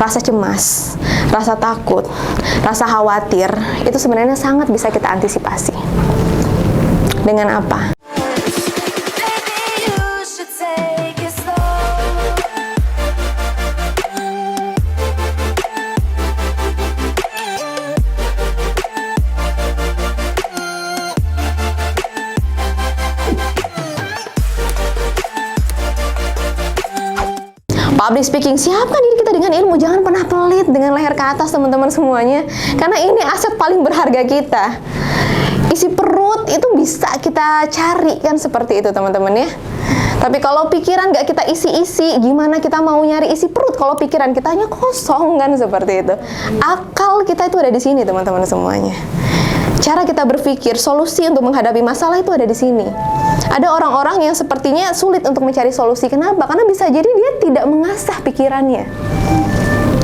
rasa cemas, rasa takut, rasa khawatir, itu sebenarnya sangat bisa kita antisipasi. Dengan apa? Public speaking, siapkan diri kita dengan ilmu. Jangan pernah pelit dengan leher ke atas, teman-teman semuanya. Karena ini aset paling berharga kita. Isi perut itu bisa kita cari kan seperti itu, teman-teman ya. Tapi kalau pikiran nggak kita isi-isi, gimana kita mau nyari isi perut kalau pikiran kita hanya kosong kan seperti itu. Akal kita itu ada di sini, teman-teman semuanya. Cara kita berpikir, solusi untuk menghadapi masalah itu ada di sini. Ada orang-orang yang sepertinya sulit untuk mencari solusi. Kenapa? Karena bisa jadi dia tidak mengasah pikirannya.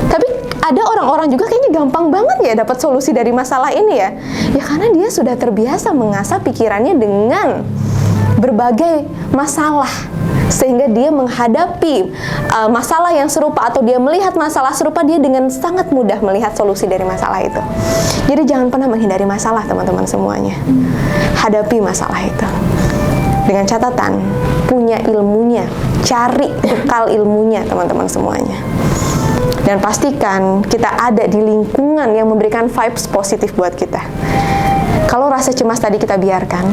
Tapi ada orang-orang juga kayaknya gampang banget ya dapat solusi dari masalah ini ya. Ya karena dia sudah terbiasa mengasah pikirannya dengan berbagai masalah. Sehingga dia menghadapi masalah yang serupa atau dia melihat masalah serupa, dia dengan sangat mudah melihat solusi dari masalah itu. Jadi jangan pernah menghindari masalah, teman-teman semuanya. Hadapi masalah itu. Dengan catatan, punya ilmunya, cari bekal ilmunya, teman-teman semuanya. Dan pastikan kita ada di lingkungan yang memberikan vibes positif buat kita. Kalau rasa cemas tadi kita biarkan,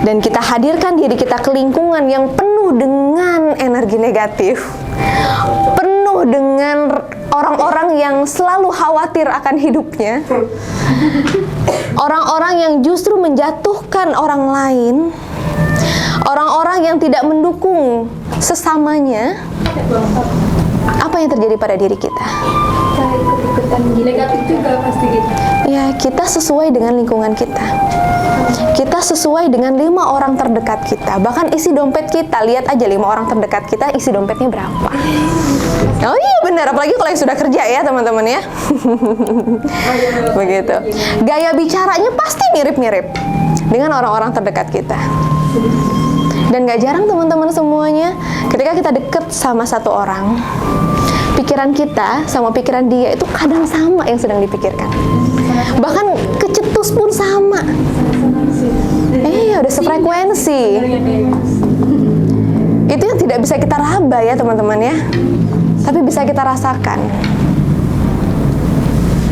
dan kita hadirkan diri kita ke lingkungan yang penuh dengan energi negatif, penuh dengan orang-orang yang selalu khawatir akan hidupnya, orang-orang yang justru menjatuhkan orang lain, orang-orang yang tidak mendukung sesamanya, apa yang terjadi pada diri kita? Negatif juga pasti gitu. Ya, kita sesuai dengan lingkungan kita. Kita sesuai dengan 5 orang terdekat kita. Bahkan isi dompet kita, lihat aja 5 orang terdekat kita, isi dompetnya berapa. Oh iya benar, apalagi kalau yang sudah kerja ya teman-teman ya. Begitu. Gaya bicaranya pasti mirip-mirip dengan orang-orang terdekat kita. Dan gak jarang teman-teman semuanya, ketika kita deket sama satu orang, pikiran kita sama pikiran dia itu kadang sama yang sedang dipikirkan. Bahkan kecetus pun sama. Udah sefrekuensi. Itu yang tidak bisa kita raba ya teman-teman ya, tapi bisa kita rasakan.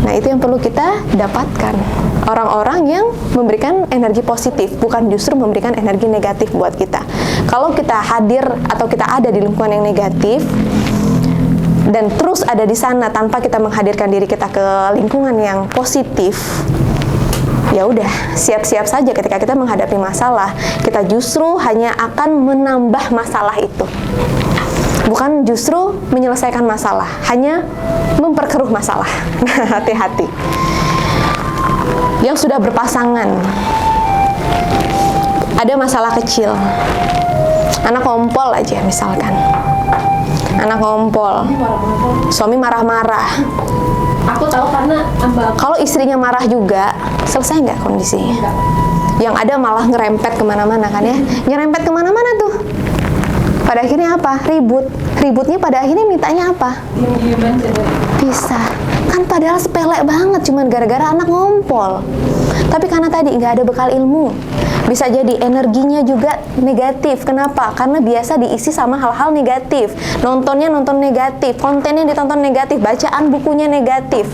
Nah itu yang perlu kita dapatkan. Orang-orang yang memberikan energi positif, bukan justru memberikan energi negatif buat kita. Kalau kita hadir atau kita ada di lingkungan yang negatif dan terus ada di sana tanpa kita menghadirkan diri kita ke lingkungan yang positif, ya udah, siap-siap saja ketika kita menghadapi masalah, kita justru hanya akan menambah masalah itu. Bukan justru menyelesaikan masalah, hanya memperkeruh masalah. Hati-hati. Yang sudah berpasangan, ada masalah kecil, anak kompol aja misalkan, anak kompol, suami marah-marah. Aku tahu karena kalau istrinya marah juga, selesai nggak kondisinya? Yang ada malah ngerempet kemana-mana kan ya? Nyerempet kemana-mana tuh. Pada akhirnya apa? Ribut. Ributnya pada akhirnya mintanya apa? Bisa. Kan padahal sepele banget, cuman gara-gara anak ngompol. Tapi karena tadi nggak ada bekal ilmu, bisa jadi energinya juga negatif. Kenapa? Karena biasa diisi sama hal-hal negatif. Nontonnya nonton negatif, kontennya ditonton negatif, bacaan bukunya negatif,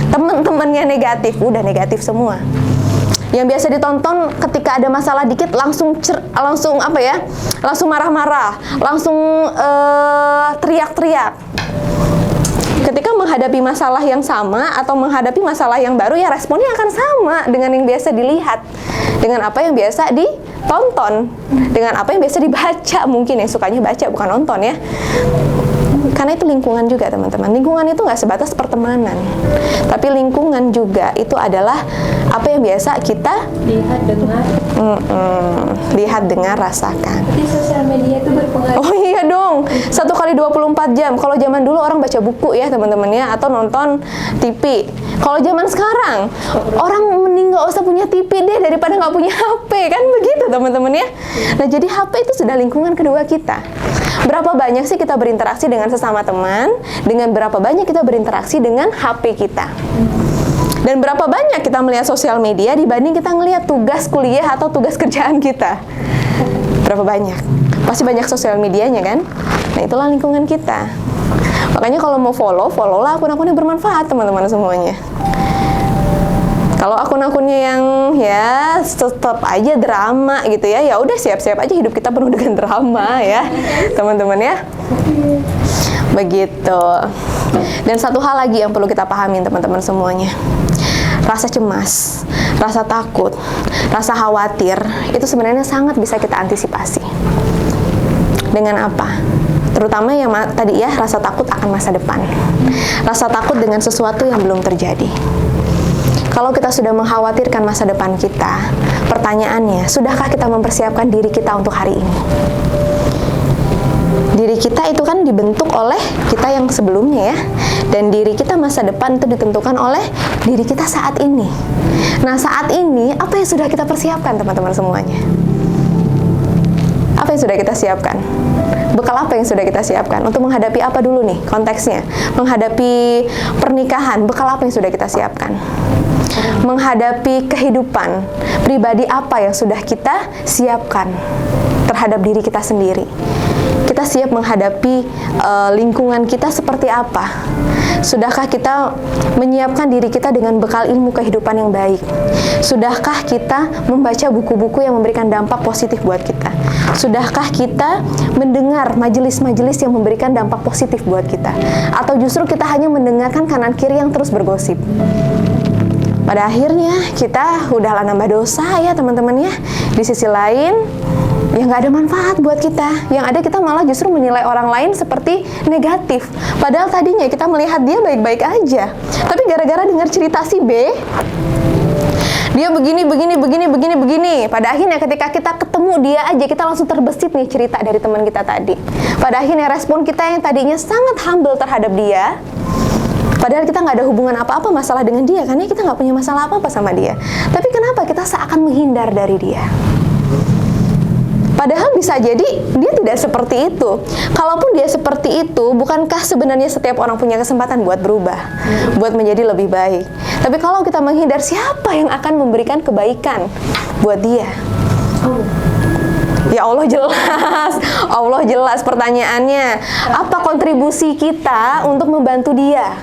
teman-temannya negatif, udah negatif semua. Yang biasa ditonton ketika ada masalah dikit langsung apa ya? Langsung marah-marah, langsung teriak-teriak. Ketika menghadapi masalah yang sama atau menghadapi masalah yang baru, ya responnya akan sama dengan yang biasa dilihat, dengan apa yang biasa ditonton, dengan apa yang biasa dibaca. Mungkin yang sukanya baca bukan nonton ya. Karena itu lingkungan juga teman-teman. Lingkungan itu nggak sebatas pertemanan, tapi lingkungan juga itu adalah apa yang biasa kita lihat, dengar, rasakan. Di sosial media itu berpengaruh. Oh iya dong, 1 kali 24 jam. Kalau zaman dulu orang baca buku ya teman-teman ya, atau nonton TV. Kalau zaman sekarang, orang mending nggak usah punya TV deh daripada nggak punya HP, kan begitu teman-teman ya. Nah jadi HP itu sudah lingkungan kedua kita. Berapa banyak sih kita berinteraksi dengan sesama teman, dengan berapa banyak kita berinteraksi dengan HP kita. Dan berapa banyak kita melihat sosial media dibanding kita ngelihat tugas kuliah atau tugas kerjaan kita. Berapa banyak? Pasti banyak sosial medianya kan? Nah, itulah lingkungan kita. Makanya kalau mau follow lah akun-akun yang bermanfaat teman-teman semuanya. Kalau akun-akunnya yang ya tetap aja drama gitu ya, ya udah siap-siap aja hidup kita penuh dengan drama ya, teman-teman ya. Begitu. Dan satu hal lagi yang perlu kita pahamin teman-teman semuanya. Rasa cemas, rasa takut, rasa khawatir itu sebenarnya sangat bisa kita antisipasi. Dengan apa? Terutama yang tadi ya, rasa takut akan masa depan. Rasa takut dengan sesuatu yang belum terjadi. Kalau kita sudah mengkhawatirkan masa depan kita, pertanyaannya, sudahkah kita mempersiapkan diri kita untuk hari ini? Diri kita itu kan dibentuk oleh kita yang sebelumnya ya. Dan diri kita masa depan itu ditentukan oleh diri kita saat ini. Nah, saat ini, apa yang sudah kita persiapkan teman-teman semuanya? Apa yang sudah kita siapkan? Bekal apa yang sudah kita siapkan? Untuk menghadapi apa dulu nih konteksnya? Menghadapi pernikahan, bekal apa yang sudah kita siapkan? Menghadapi kehidupan pribadi apa yang sudah kita siapkan terhadap diri kita sendiri? Kita siap menghadapi lingkungan kita seperti apa? Sudahkah kita menyiapkan diri kita dengan bekal ilmu kehidupan yang baik? Sudahkah kita membaca buku-buku yang memberikan dampak positif buat kita? Sudahkah kita mendengar majelis-majelis yang memberikan dampak positif buat kita? Atau justru kita hanya mendengarkan kanan kiri yang terus bergosip? Pada akhirnya kita udahlah nambah dosa ya teman-teman ya. Di sisi lain ya nggak ada manfaat buat kita. Yang ada kita malah justru menilai orang lain seperti negatif. Padahal tadinya kita melihat dia baik-baik aja. Tapi gara-gara dengar cerita si B, dia begini. Pada akhirnya ketika kita ketemu dia aja, kita langsung terbesit nih cerita dari teman kita tadi. Pada akhirnya respon kita yang tadinya sangat humble terhadap dia, padahal kita nggak ada hubungan apa-apa masalah dengan dia, karena kita nggak punya masalah apa-apa sama dia. Tapi kenapa kita seakan menghindar dari dia? Padahal bisa jadi dia tidak seperti itu. Kalaupun dia seperti itu, bukankah sebenarnya setiap orang punya kesempatan buat berubah, buat menjadi lebih baik? Tapi kalau kita menghindar, siapa yang akan memberikan kebaikan buat dia? Ya Allah jelas, Allah jelas. Pertanyaannya, apa kontribusi kita untuk membantu dia?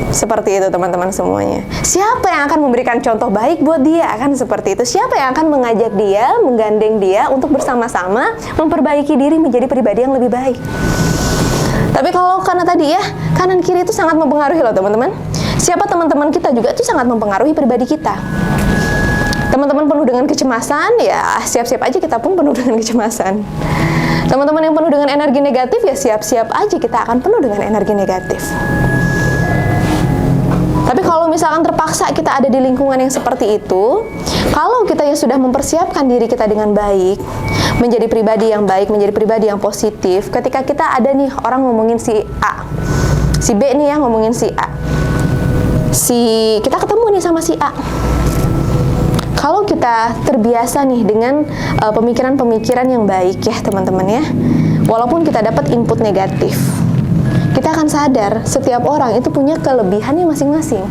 Seperti itu teman-teman semuanya. Siapa yang akan memberikan contoh baik buat dia? Kan seperti itu. Siapa yang akan mengajak dia, menggandeng dia untuk bersama-sama memperbaiki diri menjadi pribadi yang lebih baik? Tapi kalau karena tadi ya, kanan kiri itu sangat mempengaruhi loh teman-teman. Siapa teman-teman kita juga itu sangat mempengaruhi pribadi kita. Teman-teman penuh dengan kecemasan, ya siap-siap aja kita pun penuh dengan kecemasan. Teman-teman yang penuh dengan energi negatif, ya siap-siap aja kita akan penuh dengan energi negatif. Tapi kalau misalkan terpaksa kita ada di lingkungan yang seperti itu, kalau kita yang sudah mempersiapkan diri kita dengan baik, menjadi pribadi yang baik, menjadi pribadi yang positif, ketika kita ada nih orang ngomongin si A, si B nih ya ngomongin si A, kita ketemu nih sama si A. Kalau kita terbiasa nih dengan pemikiran-pemikiran yang baik ya teman-teman ya, walaupun kita dapat input negatif, kita akan sadar setiap orang itu punya kelebihannya masing-masing.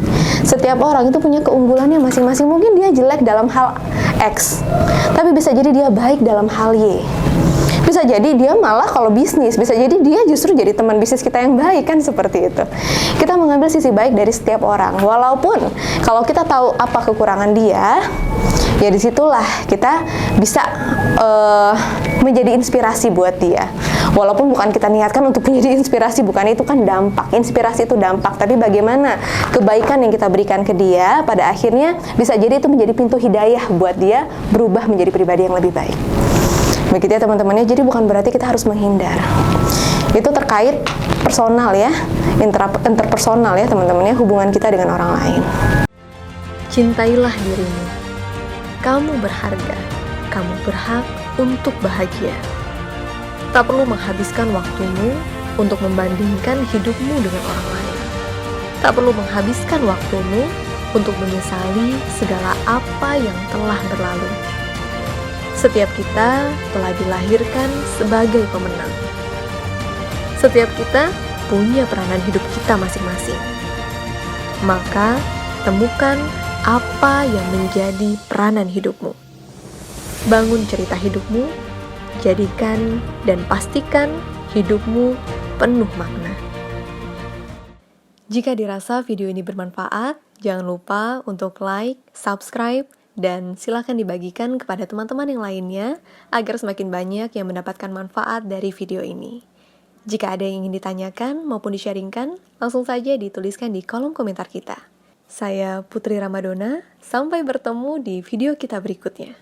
Setiap orang itu punya keunggulannya masing-masing. Mungkin dia jelek dalam hal X, tapi bisa jadi dia baik dalam hal Y. Bisa jadi dia malah kalau bisnis, bisa jadi dia justru jadi teman bisnis kita yang baik, kan seperti itu. Kita mengambil sisi baik dari setiap orang. Walaupun kalau kita tahu apa kekurangan dia, ya disitulah kita bisa menjadi inspirasi buat dia. Walaupun bukan kita niatkan untuk menjadi inspirasi, bukan, itu kan dampak. Inspirasi itu dampak, tapi bagaimana kebaikan yang kita berikan ke dia, pada akhirnya bisa jadi itu menjadi pintu hidayah buat dia berubah menjadi pribadi yang lebih baik. Begitu ya teman-temannya, jadi bukan berarti kita harus menghindar. Itu terkait personal ya, interpersonal ya teman-temannya, hubungan kita dengan orang lain. Cintailah dirimu. Kamu berharga. Kamu berhak untuk bahagia. Tak perlu menghabiskan waktumu untuk membandingkan hidupmu dengan orang lain. Tak perlu menghabiskan waktumu untuk menyesali segala apa yang telah berlalu. Setiap kita telah dilahirkan sebagai pemenang. Setiap kita punya peranan hidup kita masing-masing. Maka, temukan apa yang menjadi peranan hidupmu. Bangun cerita hidupmu, jadikan dan pastikan hidupmu penuh makna. Jika dirasa video ini bermanfaat, jangan lupa untuk like, subscribe, dan silakan dibagikan kepada teman-teman yang lainnya agar semakin banyak yang mendapatkan manfaat dari video ini. Jika ada yang ingin ditanyakan maupun di-sharingkan, langsung saja dituliskan di kolom komentar kita. Saya Putri Ramadona, sampai bertemu di video kita berikutnya.